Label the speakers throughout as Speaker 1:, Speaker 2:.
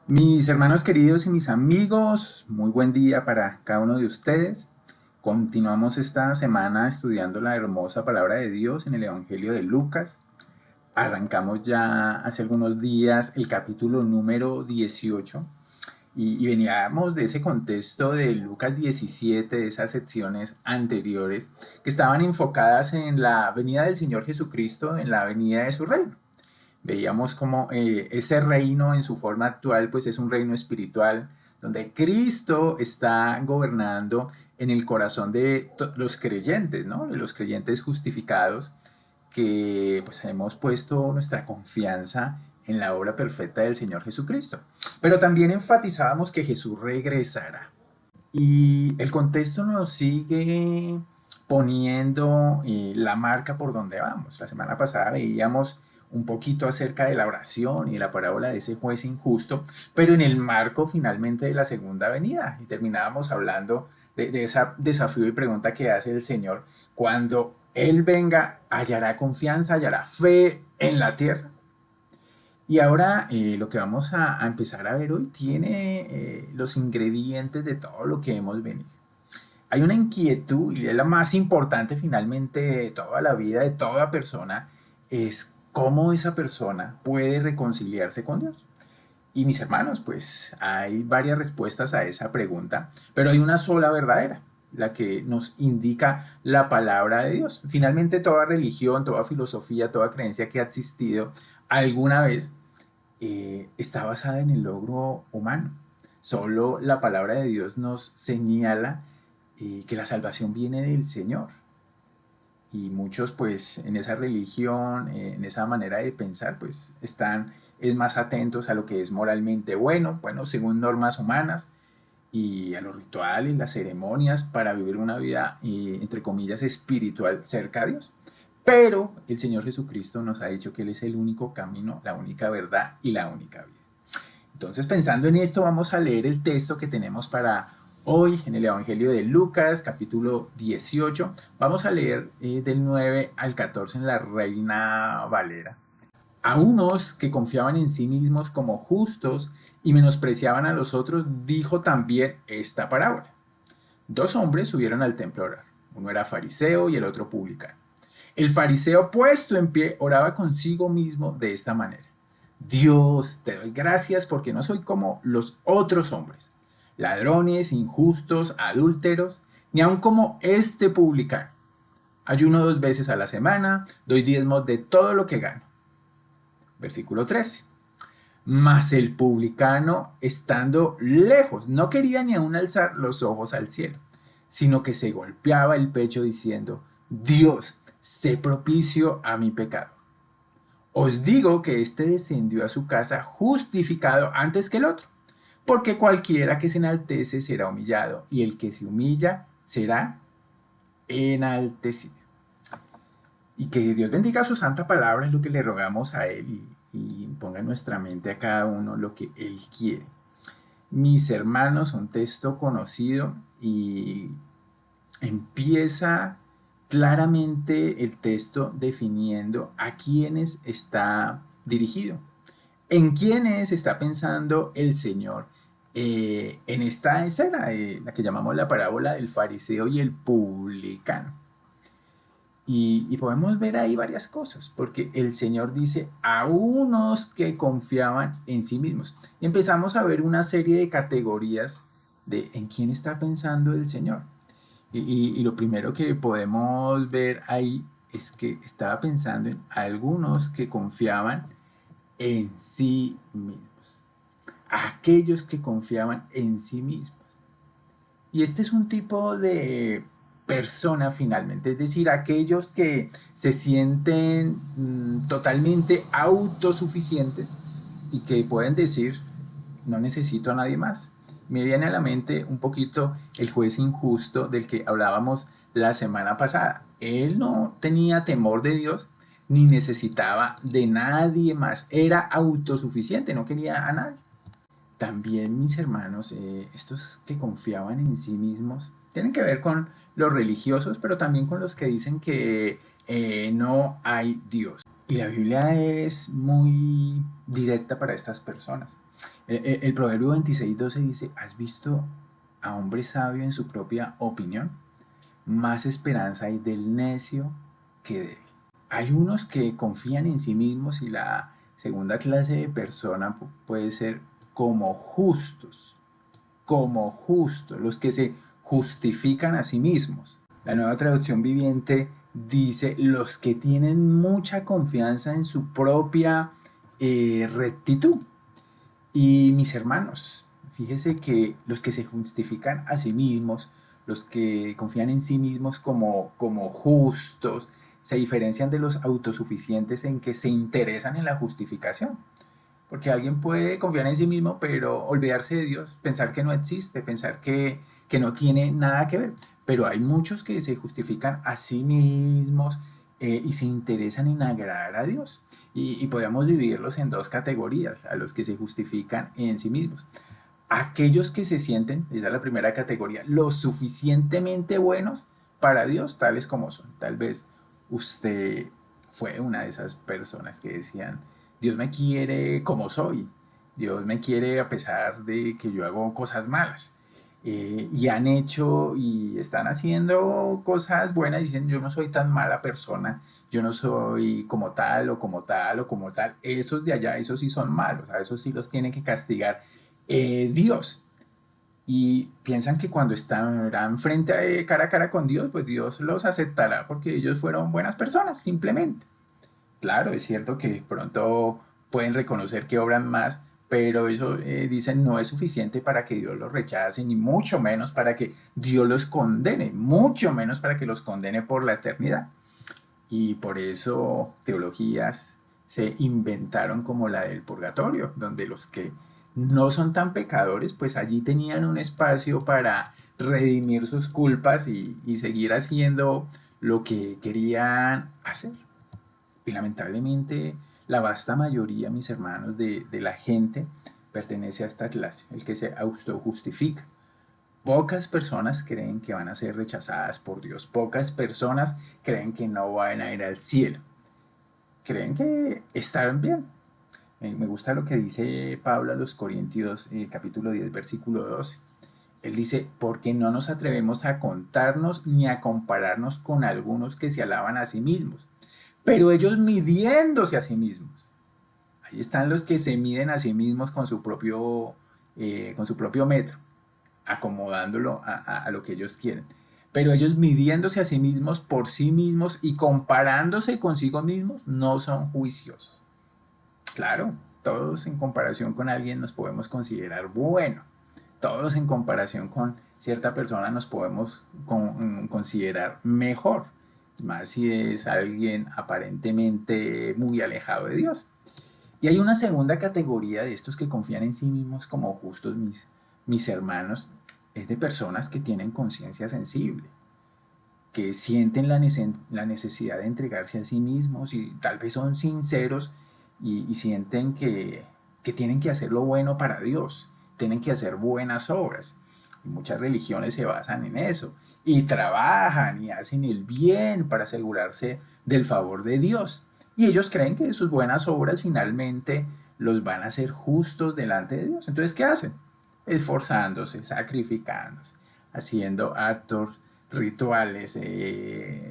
Speaker 1: Mis hermanos queridos y mis amigos, muy buen día para cada uno de ustedes. Continuamos esta semana estudiando la hermosa palabra de Dios en el Evangelio de Lucas. Arrancamos ya hace algunos días el capítulo número 18 y veníamos de ese contexto de Lucas 17, de esas secciones anteriores que estaban enfocadas en la venida del Señor Jesucristo, en la venida de su reino. Veíamos como ese reino en su forma actual pues es un reino espiritual donde Cristo está gobernando en el corazón de los creyentes, ¿no? De los creyentes justificados que pues hemos puesto nuestra confianza en la obra perfecta del Señor Jesucristo. Pero también enfatizábamos que Jesús regresará. Y el contexto nos sigue poniendo la marca por donde vamos. La semana pasada veíamos un poquito acerca de la oración y la parábola de ese juez injusto, pero en el marco finalmente de la segunda venida. Y terminábamos hablando de ese desafío y pregunta que hace el Señor. Cuando Él venga, ¿hallará confianza, hallará fe en la tierra? Y ahora lo que vamos a empezar a ver hoy tiene los ingredientes de todo lo que hemos venido. Hay una inquietud y es la más importante finalmente de toda la vida de toda persona, es cómo esa persona puede reconciliarse con Dios. Y mis hermanos, pues hay varias respuestas a esa pregunta, pero hay una sola verdadera, la que nos indica la palabra de Dios. Finalmente toda religión, toda filosofía, toda creencia que ha existido alguna vez está basada en el logro humano. Solo la palabra de Dios nos señala que la salvación viene del Señor. Y muchos pues en esa religión, en esa manera de pensar, pues están es más atentos a lo que es moralmente bueno, bueno, según normas humanas, y a los rituales, las ceremonias para vivir una vida, entre comillas, espiritual cerca a Dios. Pero el Señor Jesucristo nos ha dicho que Él es el único camino, la única verdad y la única vida. Entonces, pensando en esto, vamos a leer el texto que tenemos para hoy en el Evangelio de Lucas, capítulo 18. Vamos a leer del 9 al 14 en la Reina Valera. A unos que confiaban en sí mismos como justos y menospreciaban a los otros, dijo también esta parábola. Dos hombres subieron al templo a orar. Uno era fariseo y el otro publicano. El fariseo, puesto en pie, oraba consigo mismo de esta manera. Dios, te doy gracias porque no soy como los otros hombres, ladrones, injustos, adúlteros, ni aun como este publicano. Ayuno 2 veces a la semana, doy diezmos de todo lo que gano. Versículo 13. Mas el publicano, estando lejos, no quería ni aun alzar los ojos al cielo, sino que se golpeaba el pecho diciendo, Dios, sé propicio a mi pecado. Os digo que éste descendió a su casa justificado antes que el otro, porque cualquiera que se enaltece será humillado, y el que se humilla será enaltecido. Y que Dios bendiga su santa palabra, es lo que le rogamos a Él, y ponga en nuestra mente a cada uno lo que Él quiere. Mis hermanos, un texto conocido y empieza claramente el texto definiendo a quiénes está dirigido, en quiénes está pensando el Señor en esta escena, la que llamamos la parábola del fariseo y el publicano. Y podemos ver ahí varias cosas, porque el Señor dice a unos que confiaban en sí mismos. Y empezamos a ver una serie de categorías de en quién está pensando el Señor. Y lo primero que podemos ver ahí es que estaba pensando en algunos que confiaban en sí mismos. Aquellos que confiaban en sí mismos. Y este es un tipo de persona finalmente, es decir, aquellos que se sienten totalmente autosuficientes y que pueden decir, no necesito a nadie más. Me viene a la mente un poquito el juez injusto del que hablábamos la semana pasada. Él no tenía temor de Dios ni necesitaba de nadie más. Era autosuficiente, no quería a nadie. También mis hermanos, estos que confiaban en sí mismos, tienen que ver con los religiosos, pero también con los que dicen que no hay Dios. Y la Biblia es muy directa para estas personas. El Proverbio 26:12 dice, ¿has visto a hombre sabio en su propia opinión? Más esperanza hay del necio que de él. Hay unos que confían en sí mismos y la segunda clase de persona puede ser como justos, los que se justifican a sí mismos. La nueva traducción viviente dice los que tienen mucha confianza en su propia rectitud. Y mis hermanos, fíjese que los que se justifican a sí mismos, los que confían en sí mismos como justos, se diferencian de los autosuficientes en que se interesan en la justificación. Porque alguien puede confiar en sí mismo, pero olvidarse de Dios, pensar que no existe, pensar que no tiene nada que ver. Pero hay muchos que se justifican a sí mismos y se interesan en agradar a Dios. Y podemos dividirlos en dos categorías, a los que se justifican en sí mismos. Aquellos que se sienten, esa es la primera categoría, lo suficientemente buenos para Dios, tales como son. Tal vez usted fue una de esas personas que decían, Dios me quiere como soy, Dios me quiere a pesar de que yo hago cosas malas. Y han hecho y están haciendo cosas buenas, dicen yo no soy tan mala persona, yo no soy como tal o como tal o como tal. Esos de allá, esos sí son malos, a esos sí los tiene que castigar Dios. Y piensan que cuando estarán frente cara a cara con Dios, pues Dios los aceptará porque ellos fueron buenas personas, simplemente. Claro, es cierto que pronto pueden reconocer que obran más, pero eso dicen no es suficiente para que Dios los rechace, ni mucho menos para que Dios los condene, mucho menos para que los condene por la eternidad. Y por eso teologías se inventaron como la del purgatorio, donde los que no son tan pecadores, pues allí tenían un espacio para redimir sus culpas y seguir haciendo lo que querían hacer. Y lamentablemente la vasta mayoría, mis hermanos, de la gente pertenece a esta clase, el que se autojustifica. Pocas personas creen que van a ser rechazadas por Dios. Pocas personas creen que no van a ir al cielo. Creen que estarán bien. Me gusta lo que dice Pablo a los Corintios, capítulo 10, versículo 12. Él dice, porque no nos atrevemos a contarnos ni a compararnos con algunos que se alaban a sí mismos, pero ellos midiéndose a sí mismos. Ahí están los que se miden a sí mismos con su propio metro, acomodándolo a lo que ellos quieren. Pero ellos midiéndose a sí mismos por sí mismos y comparándose consigo mismos, no son juiciosos. Claro, todos en comparación con alguien nos podemos considerar bueno. Todos en comparación con cierta persona nos podemos considerar mejor. Más si es alguien aparentemente muy alejado de Dios. Y hay una segunda categoría de estos que confían en sí mismos como justos, mis hermanos, es de personas que tienen conciencia sensible, que sienten la necesidad de entregarse a sí mismos y tal vez son sinceros y sienten que tienen que hacer lo bueno para Dios, tienen que hacer buenas obras. Y muchas religiones se basan en eso y trabajan y hacen el bien para asegurarse del favor de Dios. Y ellos creen que sus buenas obras finalmente los van a hacer justos delante de Dios. Entonces, ¿qué hacen? Esforzándose, sacrificándose, haciendo actos rituales,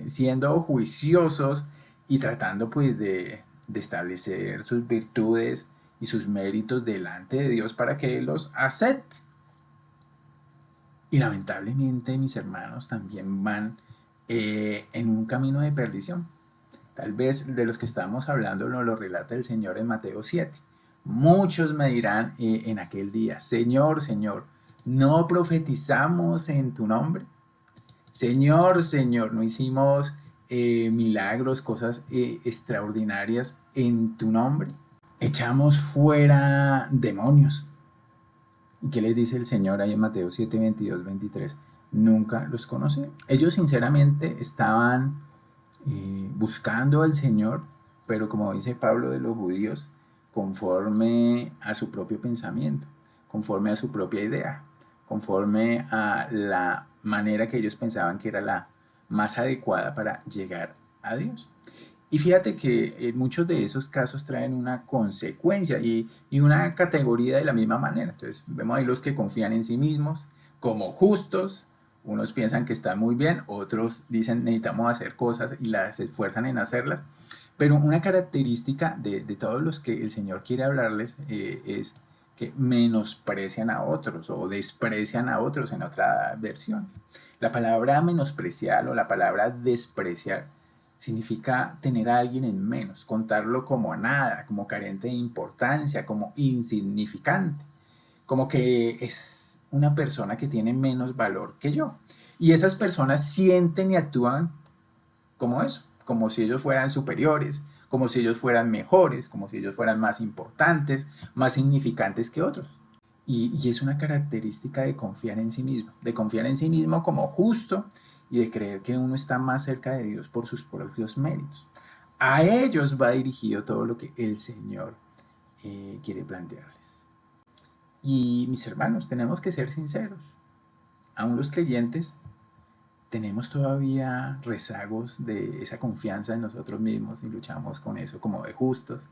Speaker 1: siendo juiciosos y tratando pues de establecer sus virtudes y sus méritos delante de Dios para que Él los acepte. Y lamentablemente mis hermanos también van en un camino de perdición. Tal vez de los que estamos hablando nos lo relata el Señor en Mateo 7. Muchos me dirán en aquel día, Señor, Señor, ¿no profetizamos en tu nombre? Señor, Señor, no hicimos milagros, cosas extraordinarias en tu nombre. Echamos fuera demonios. ¿Y qué les dice el Señor ahí en Mateo 7, 22, 23? Nunca los conocí. Ellos sinceramente estaban buscando al Señor, pero como dice Pablo de los judíos, conforme a su propio pensamiento, conforme a su propia idea, conforme a la manera que ellos pensaban que era la más adecuada para llegar a Dios. Y fíjate que muchos de esos casos traen una consecuencia y una categoría de la misma manera. Entonces, vemos ahí los que confían en sí mismos como justos. Unos piensan que están muy bien, otros dicen necesitamos hacer cosas y las esfuerzan en hacerlas. Pero una característica de todos los que el Señor quiere hablarles es que menosprecian a otros o desprecian a otros en otras versiones. La palabra menospreciar o la palabra despreciar significa tener a alguien en menos, contarlo como nada, como carente de importancia, como insignificante, como que es una persona que tiene menos valor que yo. Y esas personas sienten y actúan como eso, como si ellos fueran superiores, como si ellos fueran mejores, como si ellos fueran más importantes, más significantes que otros. Y es una característica de confiar en sí mismo, de confiar en sí mismo como justo y de creer que uno está más cerca de Dios por sus propios méritos. A ellos va dirigido todo lo que el Señor quiere plantearles. Y mis hermanos, tenemos que ser sinceros. Aún los creyentes tenemos todavía rezagos de esa confianza en nosotros mismos y luchamos con eso como de justos.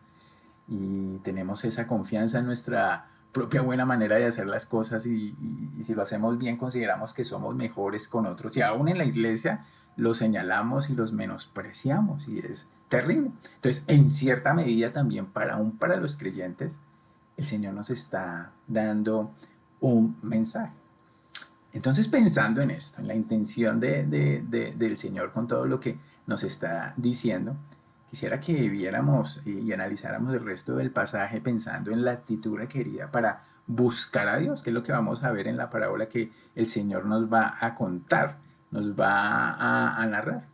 Speaker 1: Y tenemos esa confianza en nuestra propia buena manera de hacer las cosas y si lo hacemos bien consideramos que somos mejores con otros y aún en la iglesia los señalamos y los menospreciamos y es terrible. Entonces, en cierta medida también aún para los creyentes, el Señor nos está dando un mensaje. Entonces, pensando en esto, en la intención del Señor con todo lo que nos está diciendo, quisiera que viéramos y analizáramos el resto del pasaje pensando en la actitud requerida para buscar a Dios, que es lo que vamos a ver en la parábola que el Señor nos va a contar, nos va a narrar.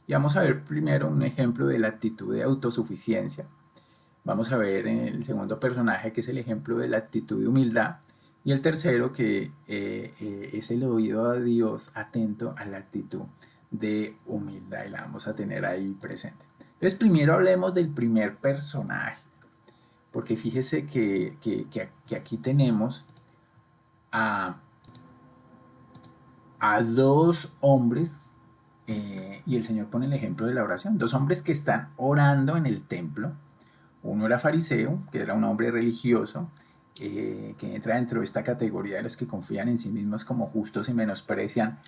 Speaker 1: Y vamos a ver primero un ejemplo de la actitud de autosuficiencia. Vamos a ver en el segundo personaje que es el ejemplo de la actitud de humildad. Y el tercero que es el oído a Dios atento a la actitud de humildad y la vamos a tener ahí presente. Entonces primero hablemos del primer personaje, porque fíjese que aquí tenemos a, a dos hombres y el Señor pone el ejemplo de la oración, dos hombres que están orando en el templo. Uno era fariseo, que era un hombre religioso, que entra dentro de esta categoría de los que confían en sí mismos como justos y menosprecian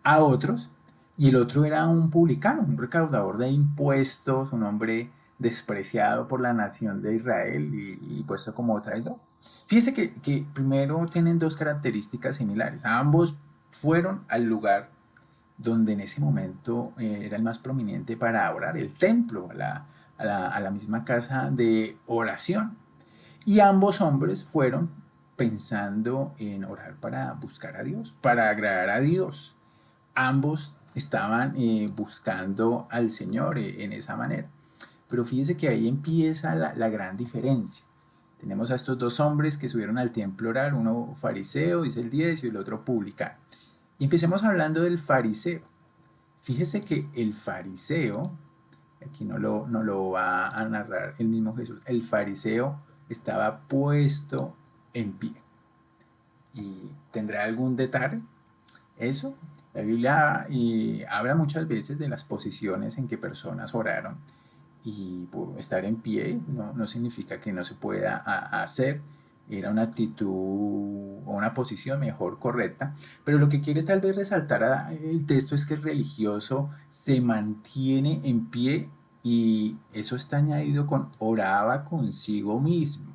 Speaker 1: a otros. Y el otro era un publicano, un recaudador de impuestos, un hombre despreciado por la nación de Israel y puesto como traidor. Fíjese que primero tienen dos características similares. Ambos fueron al lugar donde en ese momento era el más prominente para orar, el templo, a la misma casa de oración. Y ambos hombres fueron pensando en orar para buscar a Dios, para agradar a Dios. Ambos estaban buscando al Señor en esa manera. Pero fíjese que ahí empieza la gran diferencia. Tenemos a estos dos hombres que subieron al templo a orar, uno fariseo, dice el 10, y el otro publicano. Y empecemos hablando del fariseo. Fíjese que el fariseo, aquí no lo va a narrar el mismo Jesús, el fariseo estaba puesto en pie. ¿Y tendrá algún detalle? Eso, la Biblia habla muchas veces de las posiciones en que personas oraron y por estar en pie no significa que no se pueda hacer. Era una actitud o una posición mejor correcta, pero lo que quiere tal vez resaltar el texto es que el religioso se mantiene en pie y eso está añadido con oraba consigo mismo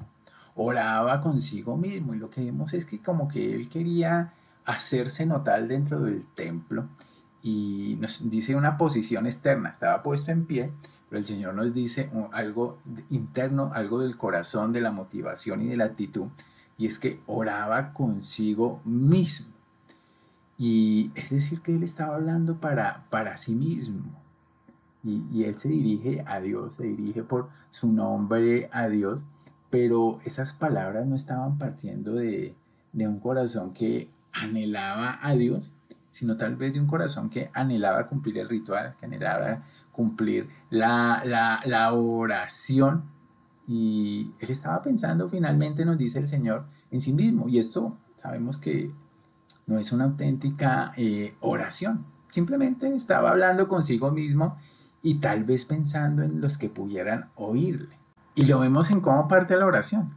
Speaker 1: y lo que vemos es que como que él quería hacerse notar dentro del templo y nos dice una posición externa, estaba puesto en pie, pero el Señor nos dice algo interno, algo del corazón, de la motivación y de la actitud, y es que oraba consigo mismo. Y es decir, que él estaba hablando para sí mismo. Y él se dirige a Dios, se dirige por su nombre a Dios, pero esas palabras no estaban partiendo de un corazón que anhelaba a Dios, sino tal vez de un corazón que anhelaba cumplir el ritual, que anhelaba cumplir la oración. Y él estaba pensando, finalmente nos dice el Señor, en sí mismo. Y esto sabemos que no es una auténtica oración. Simplemente estaba hablando consigo mismo y tal vez pensando en los que pudieran oírle. Y lo vemos en cómo parte la oración.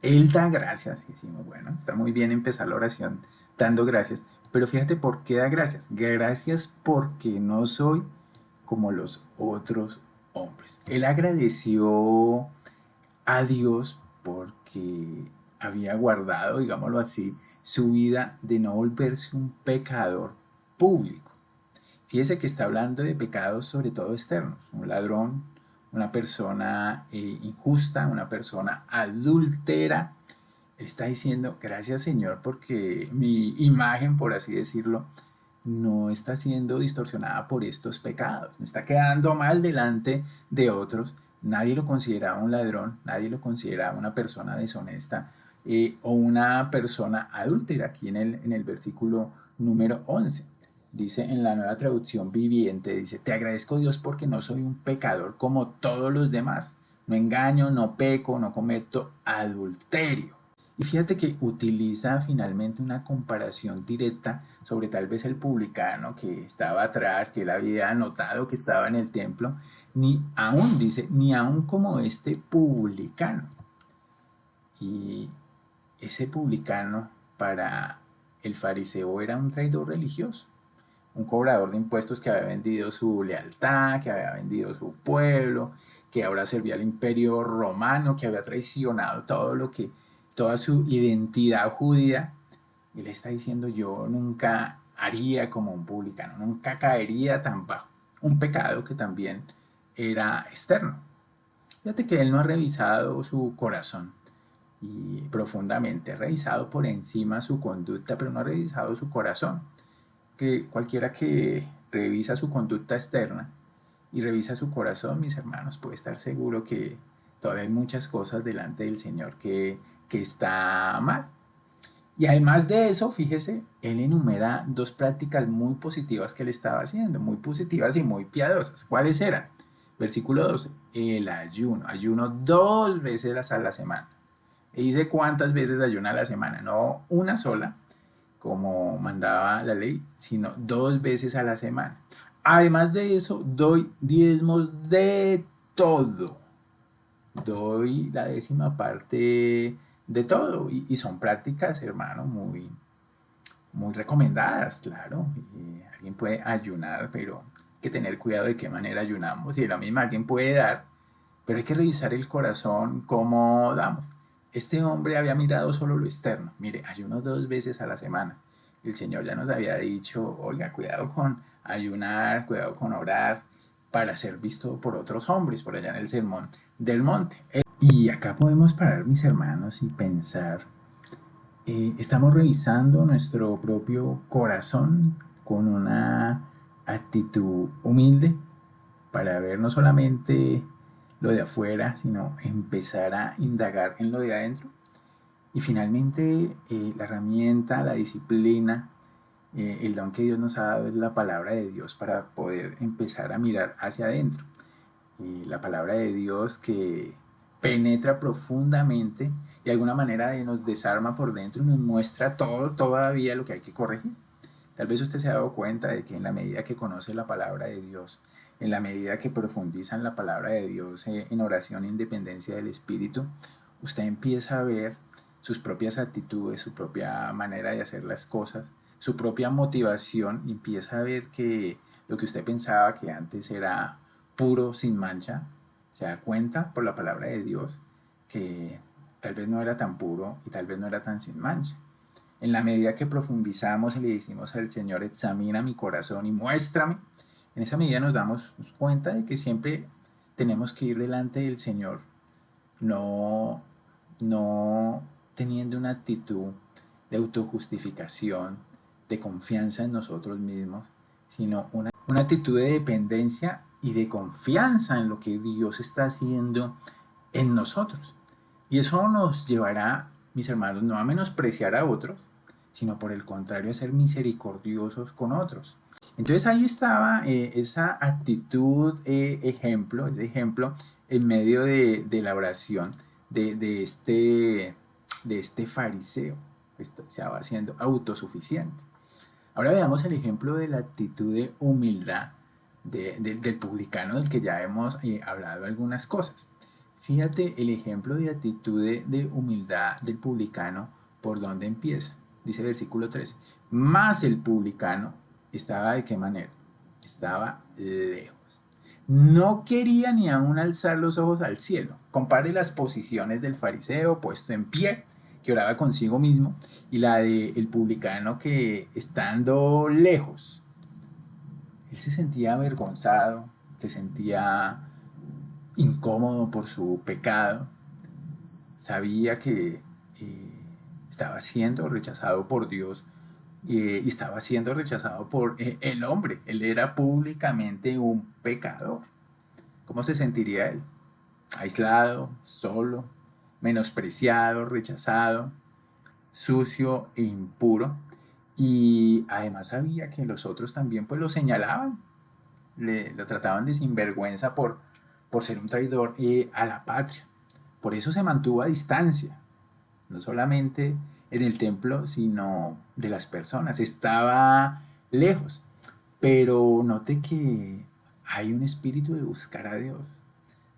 Speaker 1: Él da gracias y decimos, bueno, está muy bien empezar la oración dando gracias, pero fíjate por qué da gracias. Gracias porque no soy como los otros hombres. Él agradeció a Dios porque había guardado, digámoslo así, su vida de no volverse un pecador público. Fíjese que está hablando de pecados sobre todo externos, un ladrón, una persona injusta, una persona adúltera. Él está diciendo, gracias Señor, porque mi imagen, por así decirlo, no está siendo distorsionada por estos pecados, no está quedando mal delante de otros. Nadie lo consideraba un ladrón, nadie lo consideraba una persona deshonesta o una persona adúltera, aquí en el versículo número 11. Dice en la nueva traducción viviente, dice, te agradezco Dios porque no soy un pecador como todos los demás. No engaño, no peco, no cometo adulterio. Y fíjate que utiliza finalmente una comparación directa sobre tal vez el publicano que estaba atrás, que él había notado que estaba en el templo, ni aún, dice, ni aún como este publicano. Y ese publicano para el fariseo era un traidor religioso, un cobrador de impuestos que había vendido su lealtad, que había vendido su pueblo, que ahora servía al imperio romano, que había traicionado todo lo que, toda su identidad judía. Y le está diciendo, yo nunca haría como un publicano, nunca caería tan bajo. Un pecado que también era externo. Fíjate que él no ha revisado su corazón y profundamente, ha revisado por encima su conducta, pero no ha revisado su corazón. Que cualquiera que revisa su conducta externa y revisa su corazón, mis hermanos, puede estar seguro que todavía hay muchas cosas delante del Señor que está mal. Y además de eso, fíjese, él enumera dos prácticas muy positivas que él estaba haciendo, muy positivas y muy piadosas. ¿Cuáles eran? Versículo 12, el ayuno. Ayuno 2 veces a la semana. Y dice cuántas veces ayuna a la semana, no una sola, como mandaba la ley, sino 2 veces a la semana. Además de eso, doy diezmos de todo. Doy la décima parte de todo. Y son prácticas, hermano, muy recomendadas, claro. Alguien puede ayunar, pero hay que tener cuidado de qué manera ayunamos. Y de la misma alguien puede dar, pero hay que revisar el corazón, cómo damos. Este hombre había mirado solo lo externo. Mire, ayuno 2 veces a la semana. El Señor ya nos había dicho, oiga, cuidado con ayunar, cuidado con orar, para ser visto por otros hombres, por allá en el sermón del monte. Y acá podemos parar, mis hermanos, y pensar, estamos revisando nuestro propio corazón con una actitud humilde para ver no solamente lo de afuera, sino empezar a indagar en lo de adentro. Y finalmente, la herramienta, la disciplina, el don que Dios nos ha dado es la palabra de Dios para poder empezar a mirar hacia adentro. La palabra de Dios que penetra profundamente y de alguna manera nos desarma por dentro y nos muestra todo todavía lo que hay que corregir. Tal vez usted se ha dado cuenta de que en la medida que conoce la palabra de Dios, en la medida que profundiza en la palabra de Dios en oración e independencia del Espíritu, usted empieza a ver sus propias actitudes, su propia manera de hacer las cosas, su propia motivación, y empieza a ver que lo que usted pensaba que antes era puro, sin mancha, se da cuenta por la palabra de Dios que tal vez no era tan puro y tal vez no era tan sin mancha. En la medida que profundizamos y le decimos al Señor, examina mi corazón y muéstrame, en esa medida nos damos cuenta de que siempre tenemos que ir delante del Señor, no, no teniendo una actitud de autojustificación, de confianza en nosotros mismos, sino una actitud de dependencia y de confianza en lo que Dios está haciendo en nosotros. Y eso nos llevará, mis hermanos, no a menospreciar a otros, sino por el contrario a ser misericordiosos con otros. Entonces ahí estaba esa actitud, ese ejemplo en medio de la oración de este fariseo que estaba siendo autosuficiente. Ahora veamos el ejemplo de la actitud de humildad del publicano del que ya hemos hablado algunas cosas. Fíjate el ejemplo de actitud de humildad del publicano, por dónde empieza. Dice versículo 13, más el publicano estaba de qué manera, estaba lejos. No quería ni aún alzar los ojos al cielo. Compare las posiciones del fariseo puesto en pie, que oraba consigo mismo, y la del publicano que estando lejos, él se sentía avergonzado, se sentía incómodo por su pecado, sabía que estaba siendo rechazado por Dios y estaba siendo rechazado por el hombre. Él era públicamente un pecador. ¿Cómo se sentiría él? Aislado, solo, menospreciado, rechazado, sucio e impuro. Y además sabía que los otros también pues lo señalaban, lo trataban de sinvergüenza por ser un traidor a la patria. Por eso se mantuvo a distancia, no solamente en el templo, sino de las personas. Estaba lejos, pero note que hay un espíritu de buscar a Dios,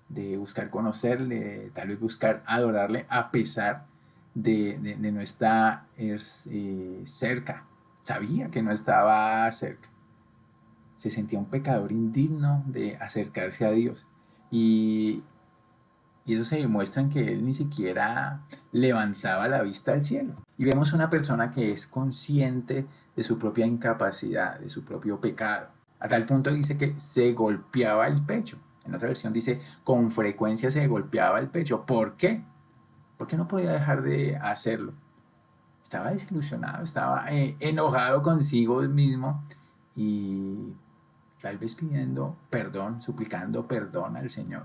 Speaker 1: de buscar conocerle, tal vez buscar adorarle a pesar de no estar cerca. Sabía que no estaba cerca. Se sentía un pecador indigno de acercarse a Dios. Y, y eso se demuestra en que él ni siquiera levantaba la vista al cielo. Y vemos una persona que es consciente de su propia incapacidad, de su propio pecado. A tal punto dice que se golpeaba el pecho. En otra versión dice, con frecuencia se golpeaba el pecho. ¿Por qué? Porque no podía dejar de hacerlo. Estaba desilusionado, estaba enojado consigo mismo y tal vez pidiendo perdón, suplicando perdón al Señor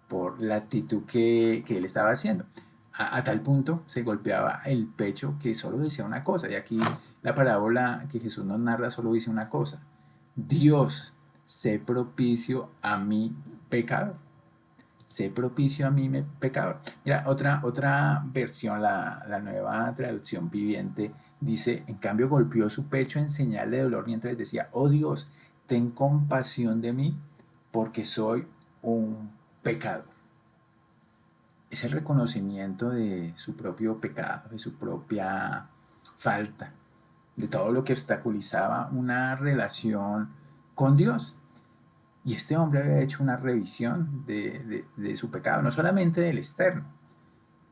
Speaker 1: por la actitud que él estaba haciendo. A tal punto se golpeaba el pecho que solo decía una cosa. Y aquí la parábola que Jesús nos narra solo dice una cosa. Dios, sé propicio a mi pecador. Sé propicio a mi pecador. Mira, otra versión, la nueva traducción viviente, dice, en cambio golpeó su pecho en señal de dolor mientras decía, oh Dios, ten compasión de mí porque soy un pecador. Es el reconocimiento de su propio pecado, de su propia falta, de todo lo que obstaculizaba una relación con Dios. Y este hombre había hecho una revisión de su pecado, no solamente del externo,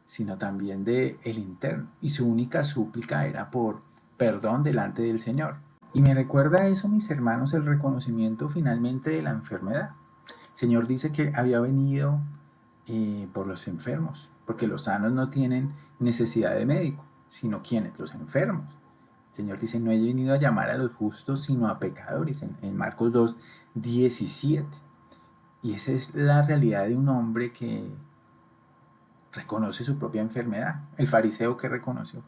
Speaker 1: sino también del interno. Y su única súplica era por perdón delante del Señor. Y me recuerda eso, mis hermanos, el reconocimiento finalmente de la enfermedad. El Señor dice que había venido por los enfermos, porque los sanos no tienen necesidad de médico, sino quienes, los enfermos. El Señor dice, no he venido a llamar a los justos, sino a pecadores, en Marcos 2, 17. Y esa es la realidad de un hombre que reconoce su propia enfermedad. El fariseo que reconoció.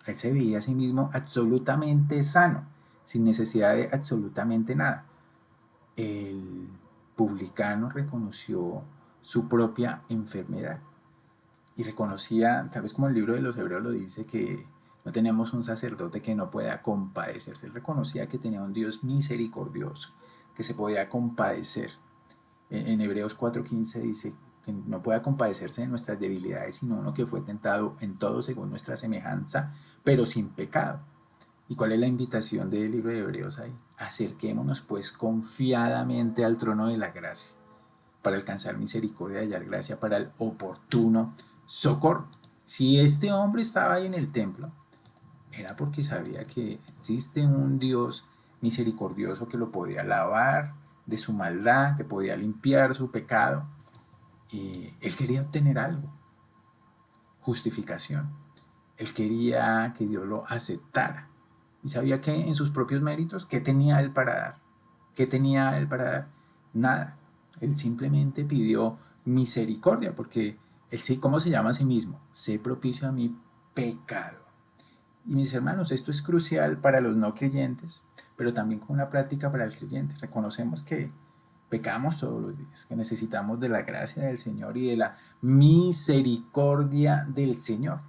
Speaker 1: Él se veía a sí mismo absolutamente sano, sin necesidad de absolutamente nada. El publicano reconoció su propia enfermedad y reconocía, tal vez como el libro de los Hebreos lo dice, que no tenemos un sacerdote que no pueda compadecerse. Él reconocía que tenía un Dios misericordioso, que se podía compadecer. En Hebreos 4:15 dice que no pueda compadecerse de nuestras debilidades, sino uno que fue tentado en todo según nuestra semejanza, pero sin pecado. ¿Y cuál es la invitación del libro de Hebreos ahí? Acerquémonos pues confiadamente al trono de la gracia para alcanzar misericordia y hallar gracia para el oportuno socorro. Si este hombre estaba ahí en el templo, era porque sabía que existe un Dios misericordioso que lo podía lavar de su maldad, que podía limpiar su pecado. Y él quería obtener algo, justificación. Él quería que Dios lo aceptara. Y sabía que en sus propios méritos, ¿qué tenía él para dar? ¿Qué tenía él para dar? Nada. Él simplemente pidió misericordia, porque él sí, ¿cómo se llama a sí mismo? Sé propicio a mi pecado. Y mis hermanos, esto es crucial para los no creyentes, pero también como una práctica para el creyente. Reconocemos que pecamos todos los días, que necesitamos de la gracia del Señor y de la misericordia del Señor.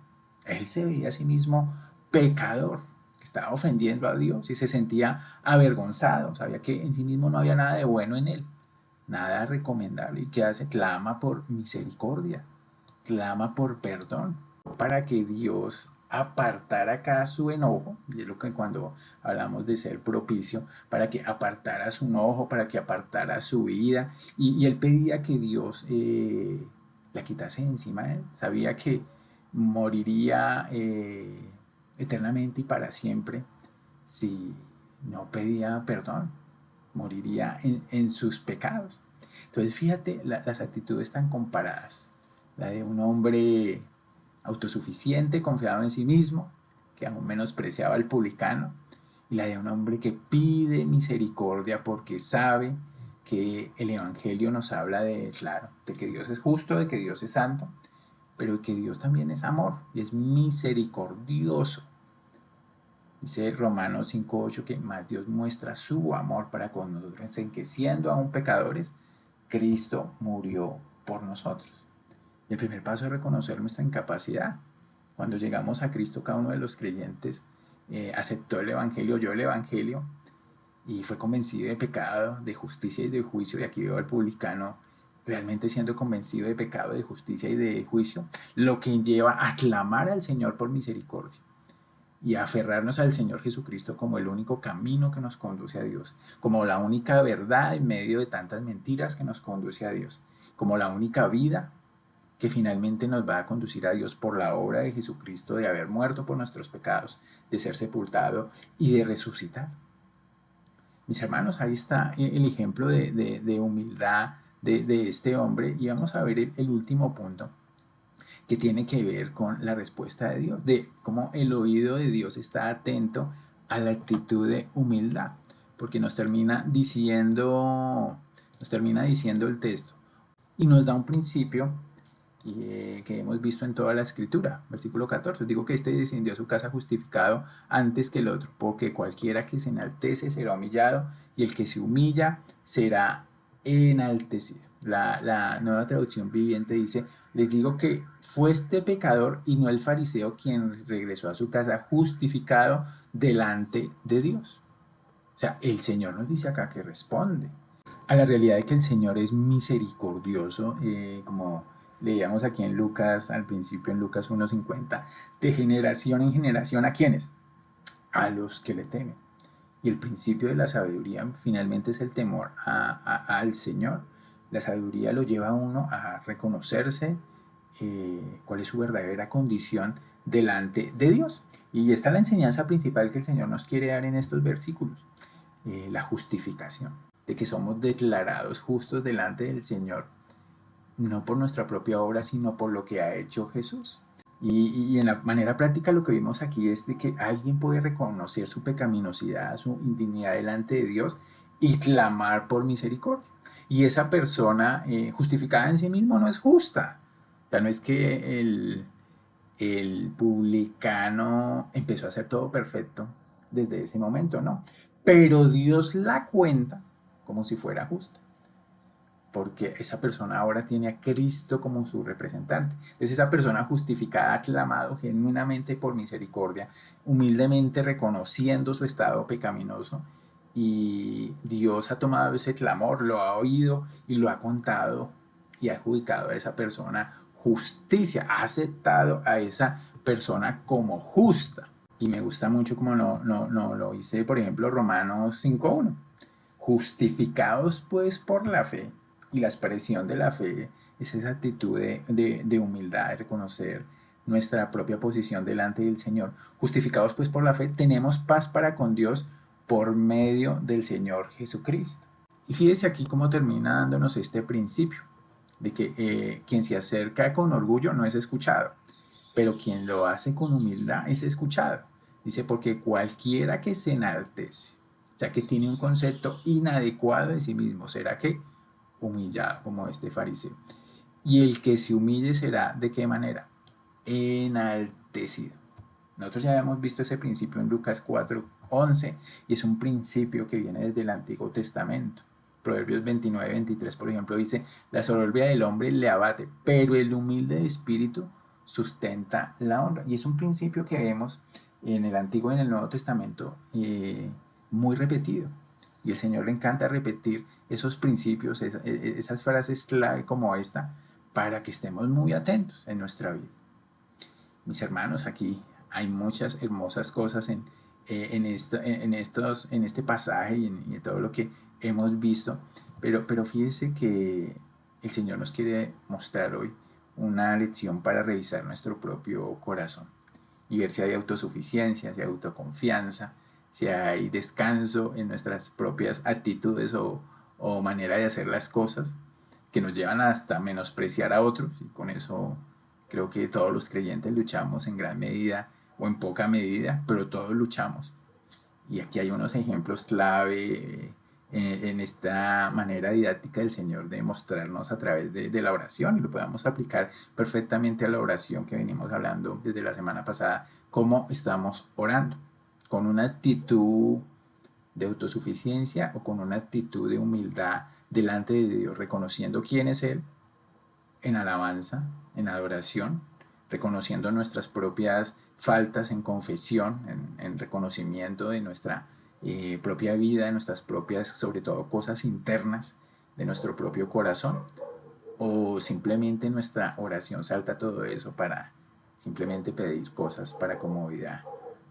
Speaker 1: Él se veía a sí mismo pecador, que estaba ofendiendo a Dios y se sentía avergonzado, sabía que en sí mismo no había nada de bueno en él, nada recomendable. ¿Y qué hace? Clama por misericordia, clama por perdón, para que Dios apartara acá su enojo, y es lo que cuando hablamos de ser propicio, para que apartara su enojo, para que apartara su vida, y él pedía que Dios la quitase de encima de él, sabía que moriría eternamente y para siempre si no pedía perdón, moriría en sus pecados. Entonces fíjate las actitudes tan comparadas, la de un hombre autosuficiente, confiado en sí mismo, que aún menospreciaba al publicano, y la de un hombre que pide misericordia porque sabe que el Evangelio nos habla de, claro, de que Dios es justo, de que Dios es santo, pero que Dios también es amor y es misericordioso. Dice Romanos 5:8 que más Dios muestra su amor para con nosotros, en que siendo aún pecadores, Cristo murió por nosotros. Y el primer paso es reconocer nuestra incapacidad. Cuando llegamos a Cristo, cada uno de los creyentes aceptó el Evangelio, oyó el Evangelio y fue convencido de pecado, de justicia y de juicio. Y aquí veo al publicano realmente siendo convencido de pecado, de justicia y de juicio, lo que lleva a clamar al Señor por misericordia y a aferrarnos al Señor Jesucristo como el único camino que nos conduce a Dios, como la única verdad en medio de tantas mentiras que nos conduce a Dios, como la única vida que finalmente nos va a conducir a Dios por la obra de Jesucristo, de haber muerto por nuestros pecados, de ser sepultado y de resucitar. Mis hermanos, ahí está el ejemplo de humildad de este hombre, y vamos a ver el último punto, que tiene que ver con la respuesta de Dios, de cómo el oído de Dios está atento a la actitud de humildad, porque nos termina diciendo el texto y nos da un principio que hemos visto en toda la escritura. Versículo 14, digo que este descendió a su casa justificado antes que el otro, porque cualquiera que se enaltece será humillado y el que se humilla será enaltecido. La nueva traducción viviente dice, les digo que fue este pecador y no el fariseo quien regresó a su casa justificado delante de Dios. O sea, el Señor nos dice acá que responde a la realidad de que el Señor es misericordioso, como leíamos aquí en Lucas, al principio en Lucas 1:50, de generación en generación, ¿a quiénes? A los que le temen. Y el principio de la sabiduría finalmente es el temor al Señor. La sabiduría lo lleva a uno a reconocerse cuál es su verdadera condición delante de Dios. Y esta es la enseñanza principal que el Señor nos quiere dar en estos versículos, la justificación, de que somos declarados justos delante del Señor, no por nuestra propia obra, sino por lo que ha hecho Jesús. Y en la manera práctica lo que vimos aquí es de que alguien puede reconocer su pecaminosidad, su indignidad delante de Dios y clamar por misericordia. Y esa persona justificada en sí mismo no es justa. Ya no es que el publicano empezó a hacer todo perfecto desde ese momento, no. Pero Dios la cuenta como si fuera justa, porque esa persona ahora tiene a Cristo como su representante. Entonces esa persona justificada ha clamado genuinamente por misericordia, humildemente reconociendo su estado pecaminoso, y Dios ha tomado ese clamor, lo ha oído y lo ha contado y ha adjudicado a esa persona justicia, ha aceptado a esa persona como justa. Y me gusta mucho como lo dice, por ejemplo, Romanos 5:1. Justificados pues por la fe, y la expresión de la fe es esa actitud de humildad, de reconocer nuestra propia posición delante del Señor. Justificados pues por la fe, tenemos paz para con Dios por medio del Señor Jesucristo. Y fíjese aquí cómo termina dándonos este principio, de que quien se acerca con orgullo no es escuchado, pero quien lo hace con humildad es escuchado. Dice, porque cualquiera que se enaltece, ya que tiene un concepto inadecuado de sí mismo, será que humillado, como este fariseo. Y el que se humille será, ¿de qué manera? Enaltecido. Nosotros ya habíamos visto ese principio en Lucas 4:11, y es un principio que viene desde el Antiguo Testamento. Proverbios 29:23, por ejemplo, dice, la soberbia del hombre le abate, pero el humilde de espíritu sustenta la honra. Y es un principio que vemos en el Antiguo y en el Nuevo Testamento muy repetido. Y el Señor le encanta repetir esos principios, esas frases clave como esta, para que estemos muy atentos en nuestra vida. Mis hermanos, aquí hay muchas hermosas cosas en este pasaje y en todo lo que hemos visto, pero fíjese que el Señor nos quiere mostrar hoy una lección para revisar nuestro propio corazón y ver si hay autosuficiencia, si hay autoconfianza, si hay descanso en nuestras propias actitudes o manera de hacer las cosas que nos llevan hasta menospreciar a otros, y con eso creo que todos los creyentes luchamos en gran medida o en poca medida, pero todos luchamos. Y aquí hay unos ejemplos clave en esta manera didáctica del Señor de mostrarnos a través de la oración, y lo podemos aplicar perfectamente a la oración que venimos hablando desde la semana pasada, cómo estamos orando, con una actitud de autosuficiencia o con una actitud de humildad delante de Dios, reconociendo quién es Él en alabanza, en adoración, reconociendo nuestras propias faltas en confesión, en reconocimiento de nuestra propia vida, de nuestras propias, sobre todo, cosas internas de nuestro propio corazón, o simplemente nuestra oración salta todo eso para simplemente pedir cosas para comodidad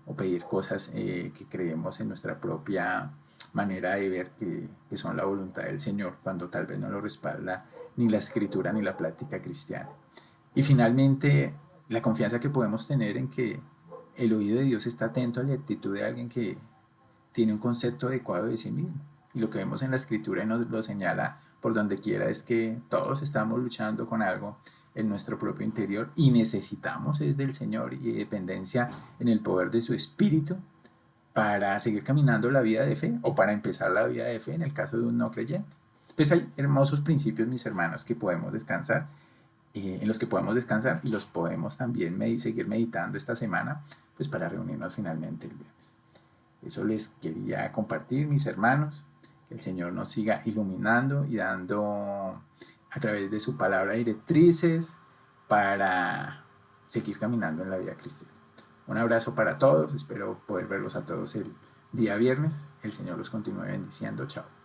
Speaker 1: o pedir cosas que creemos en nuestra propia manera de ver que son la voluntad del Señor, cuando tal vez no lo respalda ni la escritura ni la práctica cristiana. Y finalmente, la confianza que podemos tener en que el oído de Dios está atento a la actitud de alguien que tiene un concepto adecuado de sí mismo. Y lo que vemos en la escritura y nos lo señala por donde quiera es que todos estamos luchando con algo en nuestro propio interior y necesitamos del Señor y dependencia en el poder de su Espíritu para seguir caminando la vida de fe o para empezar la vida de fe en el caso de un no creyente. Pues hay hermosos principios, mis hermanos, que podemos descansar, en los que podemos descansar y los podemos también seguir meditando esta semana, pues para reunirnos finalmente el viernes. Eso les quería compartir, mis hermanos. Que el Señor nos siga iluminando y dando a través de su palabra directrices para seguir caminando en la vida cristiana. Un abrazo para todos. Espero poder verlos a todos el día viernes. El Señor los continúe bendiciendo. Chao.